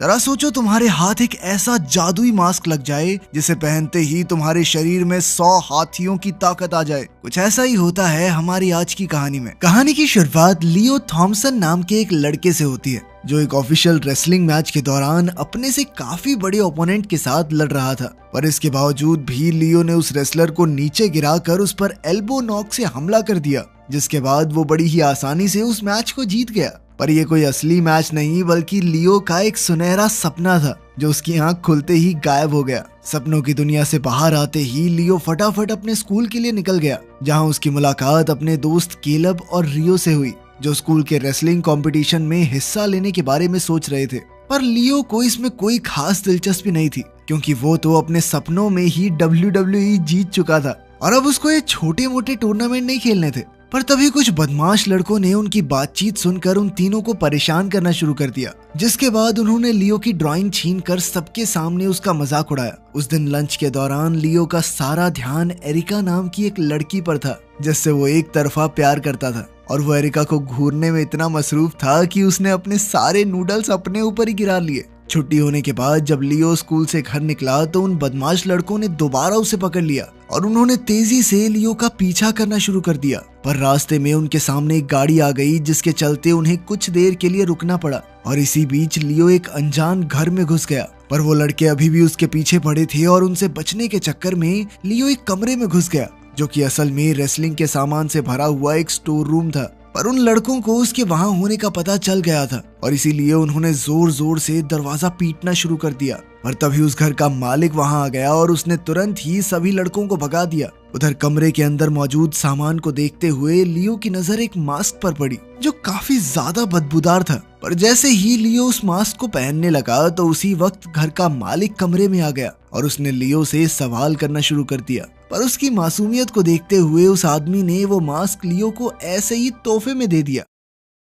जरा सोचो तुम्हारे हाथ एक ऐसा जादुई मास्क लग जाए जिसे पहनते ही तुम्हारे शरीर में 100 हाथियों की ताकत आ जाए। कुछ ऐसा ही होता है हमारी आज की कहानी में। कहानी की शुरुआत लियो थॉमसन नाम के एक लड़के से होती है जो एक ऑफिशियल रेसलिंग मैच के दौरान अपने से काफी बड़े ओपोनेंट के साथ लड़ रहा था, पर इसके बावजूद भी लियो ने उस रेसलर को नीचे गिराकर उस पर एल्बो नॉक से हमला कर दिया, जिसके बाद वो बड़ी ही आसानी से उस मैच को जीत गया। पर ये कोई असली मैच नहीं बल्कि लियो का एक सुनहरा सपना था जो उसकी आंख खुलते ही गायब हो गया। सपनों की दुनिया से बाहर आते ही लियो फटाफट अपने स्कूल के लिए निकल गया, जहां उसकी मुलाकात अपने दोस्त केलब और रियो से हुई, जो स्कूल के रेसलिंग कंपटीशन में हिस्सा लेने के बारे में सोच रहे थे। पर लियो को इसमें कोई खास दिलचस्पी नहीं थी, क्योंकि वो तो अपने सपनों में ही WWE जीत चुका था और अब उसको ये छोटे मोटे टूर्नामेंट नहीं खेलने थे। पर तभी कुछ बदमाश लड़कों ने उनकी बातचीत सुनकर उन तीनों को परेशान करना शुरू कर दिया, जिसके बाद उन्होंने लियो की ड्राइंग छीनकर सबके सामने उसका मजाक उड़ाया। उस दिन लंच के दौरान लियो का सारा ध्यान एरिका नाम की एक लड़की पर था, जिससे वो एक तरफा प्यार करता था, और वो एरिका को घूरने में इतना मसरूफ था कि उसने अपने सारे नूडल्स अपने ऊपर ही गिरा लिए। छुट्टी होने के बाद जब लियो स्कूल से घर निकला तो उन बदमाश लड़कों ने दोबारा उसे पकड़ लिया और उन्होंने तेजी से लियो का पीछा करना शुरू कर दिया। पर रास्ते में उनके सामने एक गाड़ी आ गई, जिसके चलते उन्हें कुछ देर के लिए रुकना पड़ा, और इसी बीच लियो एक अनजान घर में घुस गया। पर वो लड़के अभी भी उसके पीछे पड़े थे और उनसे बचने के चक्कर में लियो एक कमरे में घुस गया, जो कि असल में रेसलिंग के सामान से भरा हुआ एक स्टोर रूम था। पर उन लड़कों को उसके वहां होने का पता चल गया था और इसीलिए उन्होंने जोर जोर से दरवाजा पीटना शुरू कर दिया। पर तभी उस घर का मालिक वहां आ गया और उसने तुरंत ही सभी लड़कों को भगा दिया। उधर कमरे के अंदर मौजूद सामान को देखते हुए लियो की नजर एक मास्क पर पड़ी जो काफी ज्यादा बदबूदार था। पर जैसे ही लियो उस मास्क को पहनने लगा तो उसी वक्त घर का मालिक कमरे में आ गया और उसने लियो से सवाल करना शुरू कर दिया। पर उसकी मासूमियत को देखते हुए उस आदमी ने वो मास्क लियो को ऐसे ही तोहफे में दे दिया।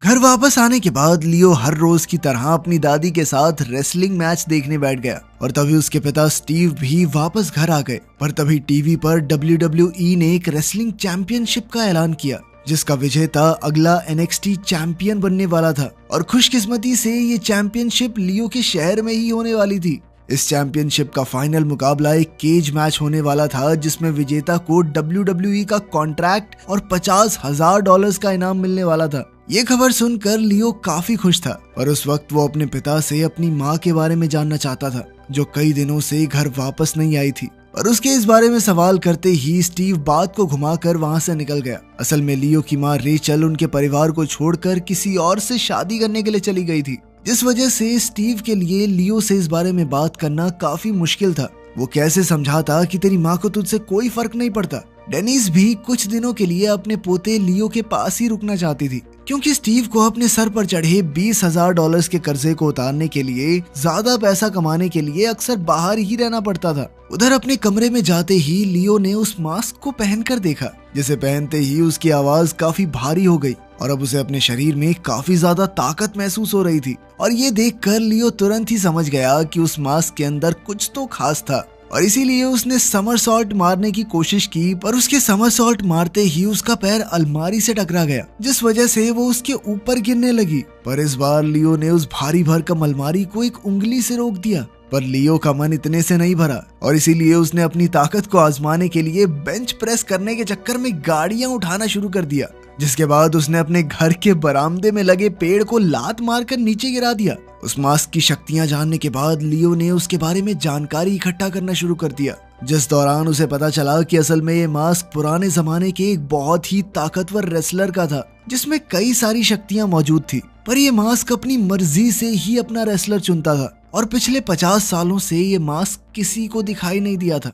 घर वापस आने के बाद लियो हर रोज की तरह अपनी दादी के साथ रेसलिंग मैच देखने बैठ गया और तभी उसके पिता स्टीव भी वापस घर आ गए। पर तभी टीवी पर WWE ने एक रेसलिंग चैंपियनशिप का ऐलान किया, जिसका विजेता अगला NXT चैंपियन बनने वाला था, और खुशकिस्मती से ये चैंपियनशिप लियो के शहर में ही होने वाली थी। इस चैंपियनशिप का फाइनल मुकाबला एक केज मैच होने वाला था, जिसमें विजेता को WWE का कॉन्ट्रैक्ट और $50,000 का इनाम मिलने वाला था। ये खबर सुनकर लियो काफी खुश था, पर उस वक्त वो अपने पिता से अपनी माँ के बारे में जानना चाहता था, जो कई दिनों से घर वापस नहीं आई थी। पर उसके इस बारे में सवाल करते ही स्टीव बात को घुमाकर वहाँ से निकल गया। असल में लियो की माँ रेचल उनके परिवार को छोड़कर किसी और से शादी करने के लिए चली गई थी, जिस वजह से स्टीव के लिए लियो से इस बारे में बात करना काफी मुश्किल था। वो कैसे समझाता कि तेरी माँ को तुझसे कोई फर्क नहीं पड़ता। डेनिस भी कुछ दिनों के लिए अपने पोते लियो के पास ही रुकना चाहती थी, क्योंकि स्टीव को अपने सर पर चढ़े $20,000 के कर्जे को उतारने के लिए ज्यादा पैसा कमाने के लिए अक्सर बाहर ही रहना पड़ता था। उधर अपने कमरे में जाते ही लियो ने उस मास्क को पहनकर देखा, जिसे पहनते ही उसकी आवाज काफी भारी हो गई और अब उसे अपने शरीर में काफी ज्यादा ताकत महसूस हो रही थी। और ये देखकर लियो तुरंत ही समझ गया कि उस मास्क के अंदर कुछ तो खास था, और इसीलिए उसने समरसॉल्ट मारने की कोशिश की। पर उसके समरसॉल्ट मारते ही उसका पैर अलमारी से टकरा गया, जिस वजह से वो उसके ऊपर गिरने लगी। पर इस बार लियो ने उस भारी भरकम अलमारी को एक उंगली से रोक दिया। पर लियो का मन इतने से नहीं भरा और इसीलिए उसने अपनी ताकत को आजमाने के लिए बेंच प्रेस करने के चक्कर में गाड़ियां उठाना शुरू कर दिया, जिसके बाद उसने अपने घर के बरामदे में लगे पेड़ को लात मारकर नीचे गिरा दिया। उस मास्क की शक्तियां जानने के बाद लियो ने उसके बारे में जानकारी इकट्ठा करना शुरू कर दिया, जिस दौरान उसे पता चला कि असल में ये मास्क पुराने जमाने के एक बहुत ही ताकतवर रेसलर का था, जिसमें कई सारी शक्तियां मौजूद थी। पर ये मास्क अपनी मर्जी से ही अपना रेसलर चुनता था और पिछले 50 सालों से ये मास्क किसी को दिखाई नहीं दिया था।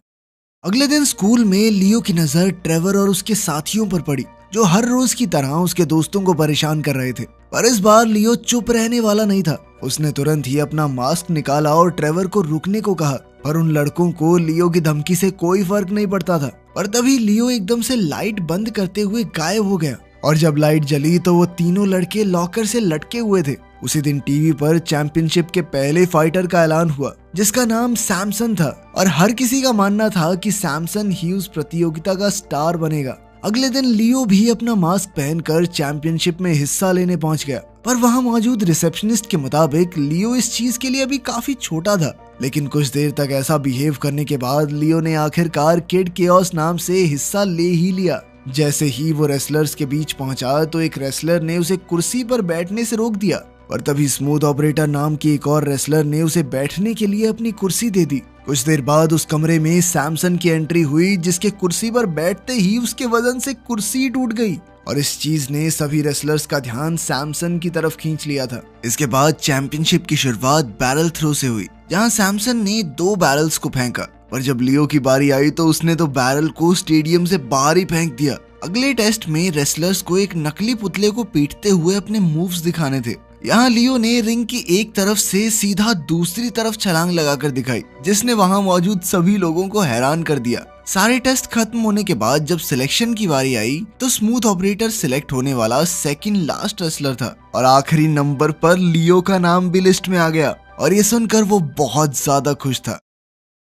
अगले दिन स्कूल में लियो की नजर ट्रेवर और उसके साथियों पर पड़ी, जो हर रोज की तरह उसके दोस्तों को परेशान कर रहे थे। पर इस बार लियो चुप रहने वाला नहीं था। उसने तुरंत ही अपना मास्क निकाला और ट्रेवर को रुकने को कहा, पर उन लड़कों को लियो की धमकी से कोई फर्क नहीं पड़ता था। पर तभी लियो एकदम से लाइट बंद करते हुए गायब हो गया, और जब लाइट जली तो वो तीनों लड़के लॉकर से लटके हुए थे। उसी दिन टीवी पर चैंपियनशिप के पहले फाइटर का ऐलान हुआ, जिसका नाम सैमसन था, और हर किसी का मानना था कि सैमसन ही उस प्रतियोगिता का स्टार बनेगा। अगले दिन लियो भी अपना मास्क पहनकर चैंपियनशिप में हिस्सा लेने पहुंच गया, पर वहाँ मौजूद रिसेप्शनिस्ट के मुताबिक लियो इस चीज के लिए अभी काफी छोटा था। लेकिन कुछ देर तक ऐसा बिहेव करने के बाद लियो ने आखिरकार किड केओस नाम से हिस्सा ले ही लिया। जैसे ही वो रेसलर्स के बीच पहुंचा तो एक रेसलर ने उसे कुर्सी पर बैठने से रोक दिया, और तभी स्मूथ ऑपरेटर नाम की एक और रेसलर ने उसे बैठने के लिए अपनी कुर्सी दे दी। कुछ देर बाद उस कमरे में सैमसन की एंट्री हुई, जिसके कुर्सी पर बैठते ही उसके वजन से कुर्सी टूट गई, और इस चीज ने सभी रेसलर्स का ध्यान सैमसन की तरफ खींच लिया था। इसके बाद चैंपियनशिप की शुरुआत बैरल थ्रो से हुई, जहां सैमसन ने 2 बैरल्स को फेंका, पर जब लियो की बारी आई तो उसने तो बैरल को स्टेडियम से बाहर ही फेंक दिया। अगले टेस्ट में रेसलर्स को एक नकली पुतले को पीटते हुए अपने मूव्स दिखाने थे। यहाँ लियो ने रिंग की एक तरफ से सीधा दूसरी तरफ छलांग लगाकर दिखाई, जिसने वहां मौजूद सभी लोगों को हैरान कर दिया। सारे टेस्ट खत्म होने के बाद जब सिलेक्शन की बारी आई तो स्मूथ ऑपरेटर सिलेक्ट होने वाला सेकंड लास्ट रेसलर था, और आखिरी नंबर पर लियो का नाम भी लिस्ट में आ गया, और ये सुनकर वो बहुत ज्यादा खुश था।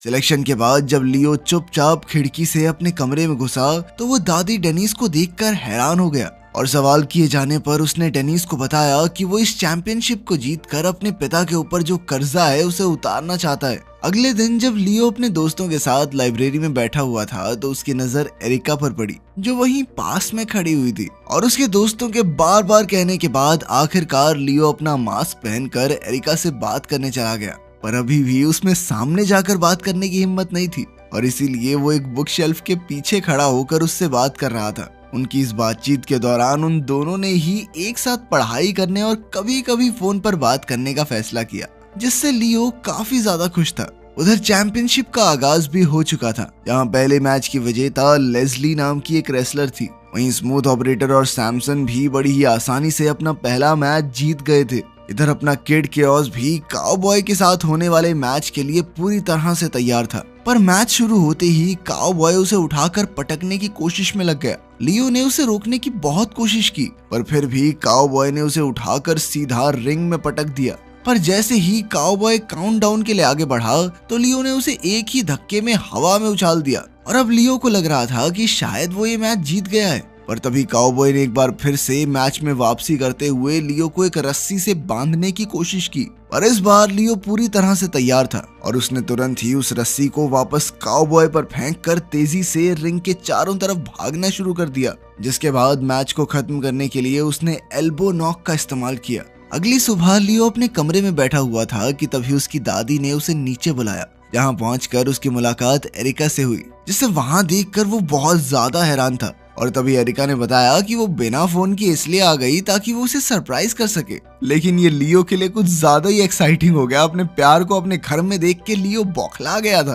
सिलेक्शन के बाद जब लियो चुपचाप खिड़की से अपने कमरे में घुसा तो वो दादी डेनिस को देखकर हैरान हो गया, और सवाल किए जाने पर उसने डेनिस को बताया कि वो इस चैंपियनशिप को जीतकर अपने पिता के ऊपर जो कर्जा है उसे उतारना चाहता है। अगले दिन जब लियो अपने दोस्तों के साथ लाइब्रेरी में बैठा हुआ था तो उसकी नजर एरिका पर पड़ी, जो वहीं पास में खड़ी हुई थी, और उसके दोस्तों के बार बार कहने के बाद आखिरकार लियो अपना मास्क पहनकर एरिका से बात करने चला गया, पर अभी भी उसमें सामने जाकर बात करने की हिम्मत नहीं थी, और इसीलिए वो एक बुक शेल्फ के पीछे खड़ा होकर उससे बात कर रहा था। उनकी इस बातचीत के दौरान उन दोनों ने ही एक साथ पढ़ाई करने और कभी कभी फोन पर बात करने का फैसला किया, जिससे लियो काफी ज्यादा खुश था। उधर चैंपियनशिप का आगाज भी हो चुका था, जहां पहले मैच की विजेता लेस्ली नाम की एक रेसलर थी। वहीं स्मूथ ऑपरेटर और सैमसन भी बड़ी ही आसानी से अपना पहला मैच जीत गए थे। इधर अपना किड केओस भी काउबॉय के साथ होने वाले मैच के लिए पूरी तरह से तैयार था, पर मैच शुरू होते ही काउबॉय उसे उठाकर पटकने की कोशिश में लग गया। लियो ने उसे रोकने की बहुत कोशिश की, पर फिर भी काउबॉय ने उसे उठाकर सीधा रिंग में पटक दिया। पर जैसे ही काउबॉय काउंटडाउन के लिए आगे बढ़ा तो लियो ने उसे एक ही धक्के में हवा में उछाल दिया, और अब लियो को लग रहा था कि शायद वो ये मैच जीत गया है। पर तभी काउबॉय ने एक बार फिर से मैच में वापसी करते हुए लियो को एक रस्सी से बांधने की कोशिश की, पर इस बार लियो पूरी तरह से तैयार था, और उसने तुरंत ही उस रस्सी को वापस काउबॉय पर फेंककर तेजी से रिंग के चारों तरफ भागना शुरू कर दिया, जिसके बाद मैच को खत्म करने के लिए उसने एल्बो नॉक का इस्तेमाल किया। अगली सुबह लियो अपने कमरे में बैठा हुआ था कि तभी उसकी दादी ने उसे नीचे बुलाया, जहां पहुंचकर उसकी मुलाकात एरिका से हुई, जिसे वहां देखकर वो बहुत ज्यादा हैरान था। और तभी एरिका ने बताया कि वो बिना फोन के इसलिए आ गई ताकि वो उसे सरप्राइज कर सके। लेकिन ये लियो के लिए कुछ ज्यादा ही एक्साइटिंग हो गया। अपने प्यार को अपने घर में देख के लियो बौखला गया था।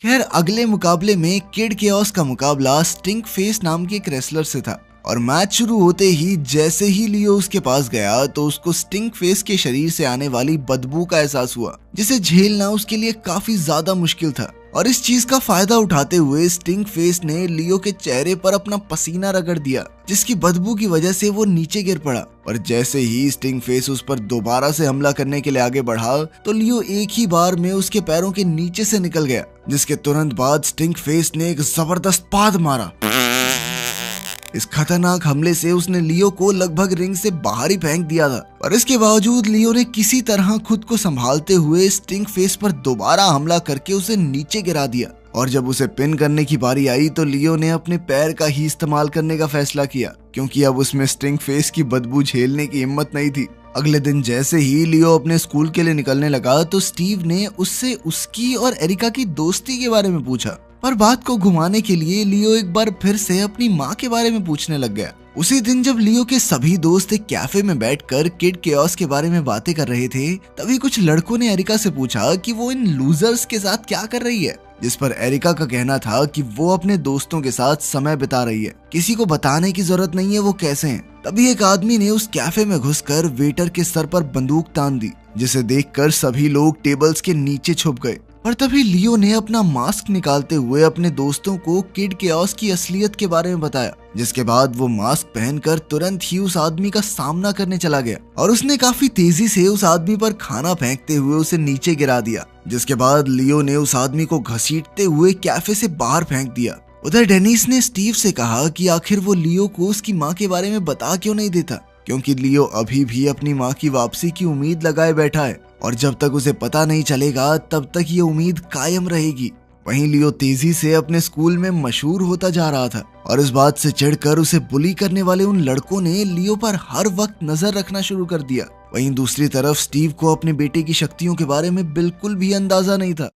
खैर, अगले मुकाबले में किड केओस का मुकाबला स्टिंक फेस नाम के एक रेसलर से था, और मैच शुरू होते ही जैसे ही लियो उसके पास गया तो उसको स्टिंक फेस के शरीर से आने वाली बदबू का एहसास हुआ, जिसे झेलना उसके लिए काफी ज्यादा मुश्किल था। और इस चीज का फायदा उठाते हुए स्टिंक फेस ने लियो के चेहरे पर अपना पसीना रगड़ दिया, जिसकी बदबू की वजह से वो नीचे गिर पड़ा। और जैसे ही स्टिंक फेस उस पर दोबारा से हमला करने के लिए आगे बढ़ा तो लियो एक ही बार में उसके पैरों के नीचे से निकल गया, जिसके तुरंत बाद स्टिंक फेस ने एक जबरदस्त पाद मारा। इस खतरनाक हमले से उसने लियो को लगभग रिंग से बाहर ही फेंक दिया था, और इसके बावजूद लियो ने किसी तरह खुद को संभालते हुए स्टिंक फेस पर दोबारा हमला करके उसे नीचे गिरा दिया। और जब उसे पिन करने की बारी आई तो लियो ने अपने पैर का ही इस्तेमाल करने का फैसला किया, क्योंकि अब उसमें स्टिंक फेस की बदबू झेलने की हिम्मत नहीं थी। अगले दिन जैसे ही लियो अपने स्कूल के लिए निकलने लगा तो स्टीव ने उससे उसकी और एरिका की दोस्ती के बारे में पूछा, पर बात को घुमाने के लिए लियो एक बार फिर से अपनी माँ के बारे में पूछने लग गया। उसी दिन जब लियो के सभी दोस्त एक कैफे में बैठकर किड केओस के बारे में बातें कर रहे थे, तभी कुछ लड़कों ने एरिका से पूछा कि वो इन लूजर्स के साथ क्या कर रही है, जिस पर एरिका का कहना था कि वो अपने दोस्तों के साथ समय बिता रही है, किसी को बताने की जरूरत नहीं है वो कैसे हैं। तभी एक आदमी ने उस कैफे में घुसकर वेटर के सर पर बंदूक तान दी, जिसे देखकर सभी लोग टेबल्स के नीचे छुप गए। और तभी लियो ने अपना मास्क निकालते हुए अपने दोस्तों को किड केओस की असलियत के बारे में बताया, जिसके बाद वो मास्क पहनकर तुरंत ही उस आदमी का सामना करने चला गया, और उसने काफी तेजी से उस आदमी पर खाना फेंकते हुए उसे नीचे गिरा दिया, जिसके बाद लियो ने उस आदमी को घसीटते हुए कैफे से बाहर फेंक दिया। उधर डेनिस ने स्टीव से कहा कि आखिर वो लियो को उसकी माँ के बारे में बता क्यों नहीं देता, क्योंकि लियो अभी भी अपनी माँ की वापसी की उम्मीद लगाए बैठा है और जब तक उसे पता नहीं चलेगा तब तक ये उम्मीद कायम रहेगी। वहीं लियो तेजी से अपने स्कूल में मशहूर होता जा रहा था और इस बात से चिढ़कर उसे बुली करने वाले उन लड़कों ने लियो पर हर वक्त नजर रखना शुरू कर दिया। वहीं दूसरी तरफ स्टीव को अपने बेटे की शक्तियों के बारे में बिल्कुल भी अंदाजा नहीं था।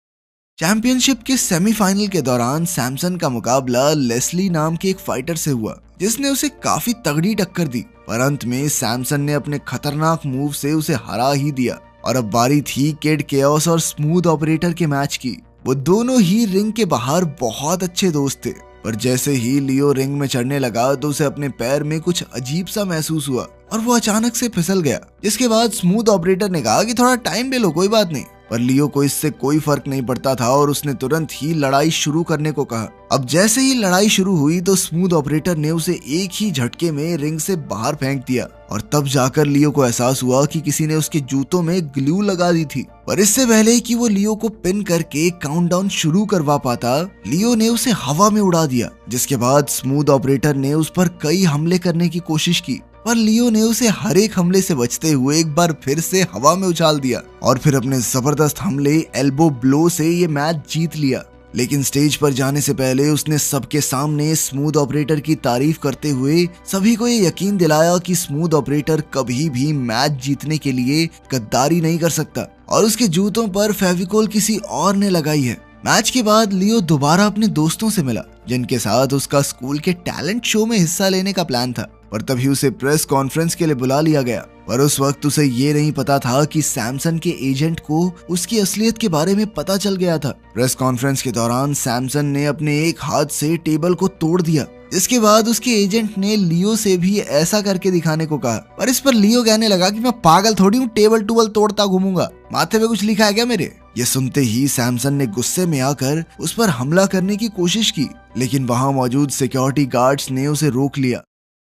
चैंपियनशिप के सेमीफाइनल के दौरान सैमसन का मुकाबला लेस्ली नाम के एक फाइटर से हुआ जिसने उसे काफी तगड़ी टक्कर दी, पर अंत में सैमसन ने अपने खतरनाक मूव से उसे हरा ही दिया और अब बारी थी किड केओस और स्मूथ ऑपरेटर के मैच की। वो दोनों ही रिंग के बाहर बहुत अच्छे दोस्त थे, पर जैसे ही लियो रिंग में चढ़ने लगा तो उसे अपने पैर में कुछ अजीब सा महसूस हुआ और वो अचानक से फिसल गया, जिसके बाद स्मूथ ऑपरेटर ने कहा कि थोड़ा टाइम ले लो, कोई बात नहीं। पर लियो को इससे कोई फर्क नहीं पड़ता था और उसने तुरंत ही लड़ाई शुरू करने को कहा। अब जैसे ही लड़ाई शुरू हुई तो स्मूथ ऑपरेटर ने उसे एक ही झटके में रिंग से बाहर फेंक दिया और तब जाकर लियो को एहसास हुआ कि किसी ने उसके जूतों में ग्लू लगा दी थी। पर इससे पहले कि वो लियो को पिन करके काउंटडाउन शुरू करवा पाता, लियो ने उसे हवा में उड़ा दिया, जिसके बाद स्मूथ ऑपरेटर ने उस पर कई हमले करने की कोशिश की, पर लियो ने उसे हर एक हमले से बचते हुए एक बार फिर से हवा में उछाल दिया और फिर अपने जबरदस्त हमले एल्बो ब्लो से ये मैच जीत लिया। लेकिन स्टेज पर जाने से पहले उसने सबके सामने स्मूथ ऑपरेटर की तारीफ करते हुए सभी को ये यकीन दिलाया कि स्मूथ ऑपरेटर कभी भी मैच जीतने के लिए गद्दारी नहीं कर सकता और उसके जूतों पर फेविकोल किसी और ने लगाई है। मैच के बाद लियो दोबारा अपने दोस्तों से मिला जिनके साथ उसका स्कूल के टैलेंट शो में हिस्सा लेने का प्लान था, पर तभी उसे प्रेस कॉन्फ्रेंस के लिए बुला लिया गया। पर उस वक्त उसे ये नहीं पता था कि सैमसन के एजेंट को उसकी असलियत के बारे में पता चल गया था। प्रेस कॉन्फ्रेंस के दौरान सैमसन ने अपने एक हाथ से टेबल को तोड़ दिया, जिसके बाद उसके एजेंट ने लियो से भी ऐसा करके दिखाने को कहा, पर इस पर लियो कहने लगा कि मैं पागल थोड़ी हूँ, टेबल टूबल तोड़ता घूमूंगा, माथे पे कुछ लिखा है क्या मेरे। ये सुनते ही सैमसन ने गुस्से में आकर उस पर हमला करने की कोशिश की, लेकिन वहां मौजूद सिक्योरिटी गार्ड्स ने उसे रोक लिया।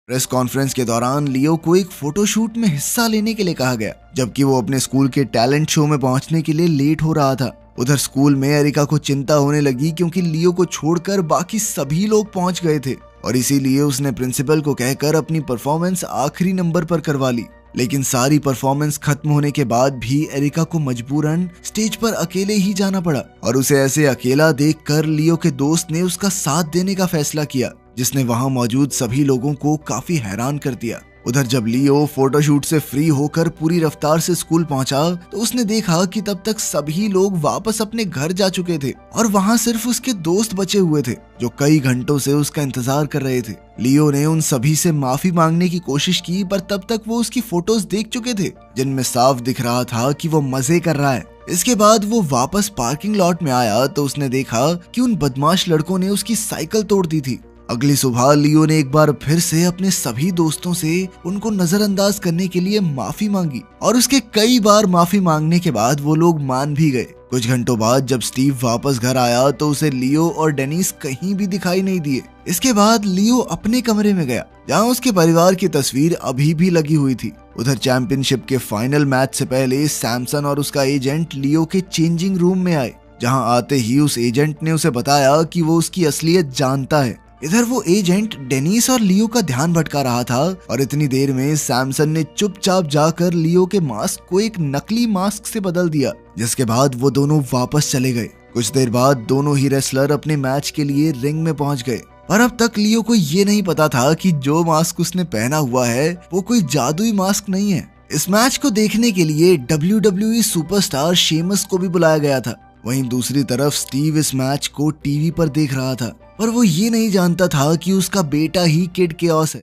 प्रेस कॉन्फ्रेंस के दौरान लियो को एक फोटोशूट में हिस्सा लेने के लिए कहा गया, जबकि वो अपने स्कूल के टैलेंट शो में पहुंचने के लिए लेट हो रहा था। उधर स्कूल में एरिका को चिंता होने लगी क्योंकि लियो को छोड़कर बाकी सभी लोग पहुंच गए थे और इसीलिए उसने प्रिंसिपल को कहकर अपनी परफॉर्मेंस आखिरी नंबर पर करवा ली। लेकिन सारी परफॉर्मेंस खत्म होने के बाद भी एरिका को मजबूरन स्टेज पर अकेले ही जाना पड़ा और उसे ऐसे अकेला देखकर लियो के दोस्त ने उसका साथ देने का फैसला किया, जिसने वहां मौजूद सभी लोगों को काफी हैरान कर दिया। उधर जब लियो फोटोशूट से फ्री होकर पूरी रफ्तार से स्कूल पहुंचा तो उसने देखा कि तब तक सभी लोग वापस अपने घर जा चुके थे और वहां सिर्फ उसके दोस्त बचे हुए थे जो कई घंटों से उसका इंतजार कर रहे थे। लियो ने उन सभी से माफी मांगने की कोशिश की, पर तब तक वो उसकी फोटोज देख चुके थे जिनमें साफ दिख रहा था कि वो मजे कर रहा है। इसके बाद वो वापस पार्किंग लॉट में आया तो उसने देखा कि उन बदमाश लड़कों ने उसकी साइकिल तोड़ दी थी। अगली सुबह लियो ने एक बार फिर से अपने सभी दोस्तों से उनको नजरअंदाज करने के लिए माफी मांगी और उसके कई बार माफी मांगने के बाद वो लोग मान भी गए। कुछ घंटों बाद जब स्टीव वापस घर आया तो उसे लियो और डेनिस कहीं भी दिखाई नहीं दिए। इसके बाद लियो अपने कमरे में गया जहां उसके परिवार की तस्वीर अभी भी लगी हुई थी। उधर चैंपियनशिप के फाइनल मैच से पहले सैमसन और उसका एजेंट लियो के चेंजिंग रूम में आए, जहां आते ही उस एजेंट ने उसे बताया कि वो उसकी असलियत जानता है। इधर वो एजेंट डेनिस और लियो का ध्यान भटका रहा था और इतनी देर में सैमसन ने चुपचाप जाकर लियो के मास्क को एक नकली मास्क से बदल दिया, जिसके बाद वो दोनों वापस चले गए। कुछ देर बाद दोनों ही रेसलर अपने मैच के लिए रिंग में पहुंच गए, पर अब तक लियो को ये नहीं पता था कि जो मास्क उसने पहना हुआ है वो कोई जादुई मास्क नहीं है। इस मैच को देखने के लिए WWE सुपरस्टार शेमस को भी बुलाया गया था। वहीं दूसरी तरफ स्टीव इस मैच को टीवी पर देख रहा था, पर वो ये नहीं जानता था कि उसका बेटा ही किड केओस है।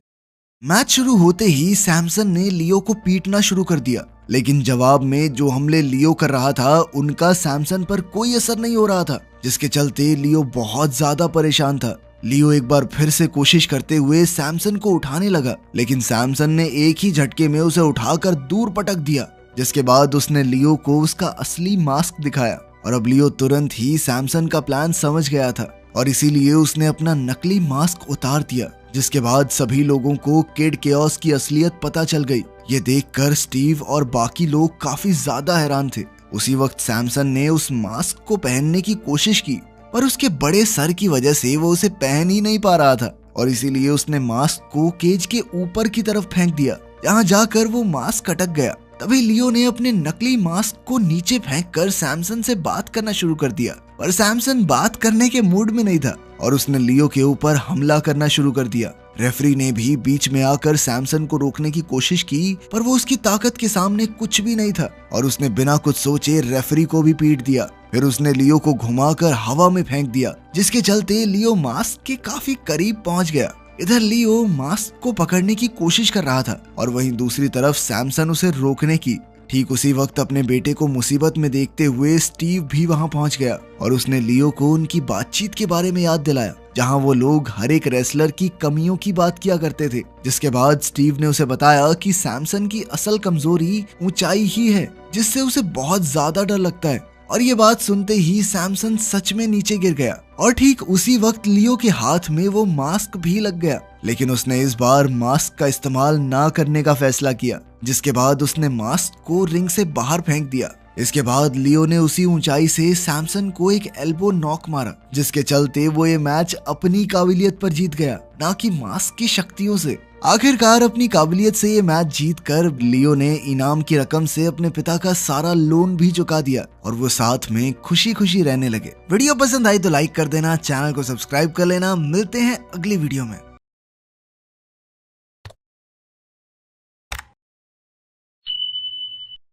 मैच शुरू होते ही सैमसन ने लियो को पीटना शुरू कर दिया, लेकिन जवाब में जो हमले लियो कर रहा था उनका सैमसन पर कोई असर नहीं हो रहा था, जिसके चलते लियो बहुत ज्यादा परेशान था। लियो एक बार फिर से कोशिश करते हुए सैमसन को उठाने लगा, लेकिन सैमसन ने एक ही झटके में उसे उठाकर दूर पटक दिया, जिसके बाद उसने लियो को उसका असली मास्क दिखाया और अब लियो तुरंत ही सैमसन का प्लान समझ गया था और इसीलिए उसने अपना नकली मास्क उतार दिया, जिसके बाद सभी लोगों को किड केओस की असलियत पता चल गई। ये देखकर स्टीव और बाकी लोग काफी ज्यादा हैरान थे। उसी वक्त सैमसन ने उस मास्क को पहनने की कोशिश की, पर उसके बड़े सर की वजह से वो उसे पहन ही नहीं पा रहा था और इसीलिए उसने मास्क को केज के ऊपर की तरफ फेंक दिया, जहाँ जाकर वो मास्क अटक गया। तभी लियो ने अपने नकली मास्क को नीचे फेंककर सैमसन से बात करना शुरू कर दिया, पर सैमसन बात करने के मूड में नहीं था और उसने लियो के ऊपर हमला करना शुरू कर दिया। रेफरी ने भी बीच में आकर सैमसन को रोकने की कोशिश की, पर वो उसकी ताकत के सामने कुछ भी नहीं था और उसने बिना कुछ सोचे रेफरी को भी पीट दिया। फिर उसने लियो को घुमाकर हवा में फेंक दिया, जिसके चलते लियो मास्क के काफी करीब पहुंच गया। इधर लियो मास्क को पकड़ने की कोशिश कर रहा था और वहीं दूसरी तरफ सैमसन उसे रोकने की। ठीक उसी वक्त अपने बेटे को मुसीबत में देखते हुए स्टीव भी वहां पहुंच गया और उसने लियो को उनकी बातचीत के बारे में याद दिलाया, जहां वो लोग हर एक रेसलर की कमियों की बात किया करते थे। जिसके बाद स्टीव ने उसे बताया कि सैमसन की असल कमजोरी ऊंचाई ही है, जिससे उसे बहुत ज्यादा डर लगता है। और ये बात सुनते ही सैमसन सच में नीचे गिर गया और ठीक उसी वक्त लियो के हाथ में वो मास्क भी लग गया, लेकिन उसने इस बार मास्क का इस्तेमाल ना करने का फैसला किया, जिसके बाद उसने मास्क को रिंग से बाहर फेंक दिया। इसके बाद लियो ने उसी ऊंचाई से सैमसन को एक एल्बो नॉक मारा, जिसके चलते वो ये मैच अपनी काबिलियत पर जीत गया, ना कि मास्क की शक्तियों से। आखिरकार अपनी काबिलियत से ये मैच जीतकर लियो ने इनाम की रकम से अपने पिता का सारा लोन भी चुका दिया और वो साथ में खुशी खुशी रहने लगे। वीडियो पसंद आई तो लाइक कर देना, चैनल को सब्सक्राइब कर लेना। मिलते हैं अगली वीडियो में।